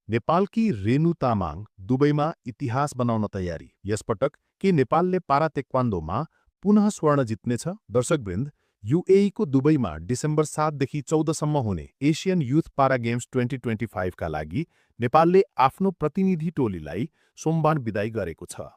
नेपालकी रेणु तामाङ दुबईमा इतिहास बनाउन तयारी। यसपटक के नेपालले पारा तेक्वान्दोमा पुनः स्वर्ण जित्नेछ? दर्शकवृन्द, युएईको दुबईमा डिसेम्बर 7 देखि 14 सम्म हुने एसियन युथ पारा गेम्स 2025 का लागि नेपालले आफ्नो प्रतिनिधि टोलीलाई सोमबार बिदाई गरेको छ।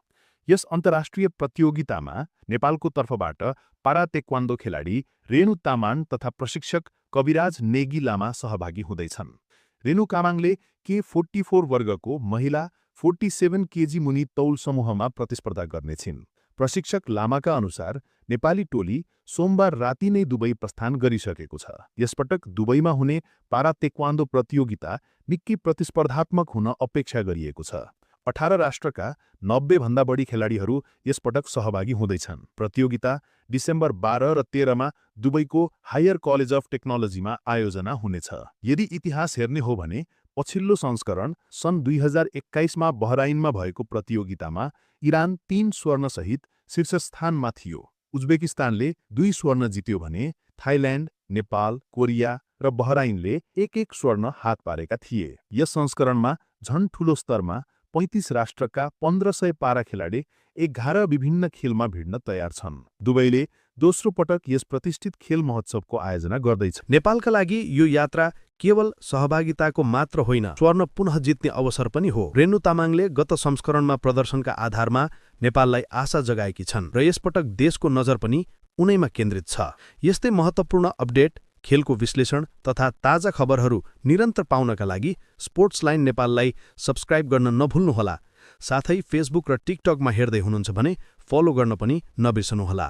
यस अन्तर्राष्ट्रिय प्रतियोगितामा नेपालको तर्फबाट पारा तेक्वान्दो खेलाडी रेणु तामाङ तथा प्रशिक्षक कविराज नेगी लामा सहभागी हुँदैछन्। रेणु तामाङले के44 वर्गको महिला 47 केजी मुनि तौल समूहमा प्रतिस्पर्धा गर्नेछिन्। प्रशिक्षक लामाका अनुसार नेपाली टोली सोमबार राति नै दुबई प्रस्थान गरिसकेको छ। यसपटक दुबईमा हुने पारा तेक्वान्दो प्रतियोगिता निकै प्रतिस्पर्धात्मक हुन अपेक्षा गरिएको छ। 18 राष्ट्रका 90 भन्दा बढी खेलाडीहरू यसपटक सहभागी हुँदैछन्। प्रतियोगिता डिसेम्बर 12 र 13 मा दुबईको हायर कलेज अफ टेक्नोलोजीमा आयोजना हुनेछ। यदि इतिहास हेर्ने हो भने पछिल्लो संस्करण सन् 2021 मा बहराइनमा भएको प्रतियोगितामा इरान 3 स्वर्ण सहित शीर्षस्थानमा थियो। उज्बेकिस्तानले 2 स्वर्ण जित्यो भने थाइल्यान्ड, नेपाल, कोरिया र बहराइनले एक स्वर्ण हात पारेका थिए। यस संस्करणमा झन ठूलो स्तरमा 35 राष्ट्रका 1500 पारा खेलाडी 11 विभिन्न खेलमा भिड्न तयार छन्। दुबईले दोस्रो पटक यस प्रतिष्ठित खेल महोत्सवको आयोजना गर्दैछ। नेपालका लागि यो यात्रा केवल सहभागिताको मात्र होइन, स्वर्ण पुनः जित्ने अवसर पनि हो। रेणु तामाङले गत संस्करणमा प्रदर्शनका आधारमा नेपाललाई आशा जगाएकी छन् र यसपटक देशको नजर पनि उनैमा केन्द्रित छ। यस्तै महत्त्वपूर्ण अपडेट, खेलको विश्लेषण तथा ताजा खबरहरू निरन्तर पाउनका लागि स्पोर्ट्स लाइन नेपाललाई सब्स्क्राइब गर्न नभुल्नुहोला। साथै फेसबुक र टिकटकमा हेर्दै हुनुहुन्छ भने फलो गर्न पनि नबिर्सनुहोला।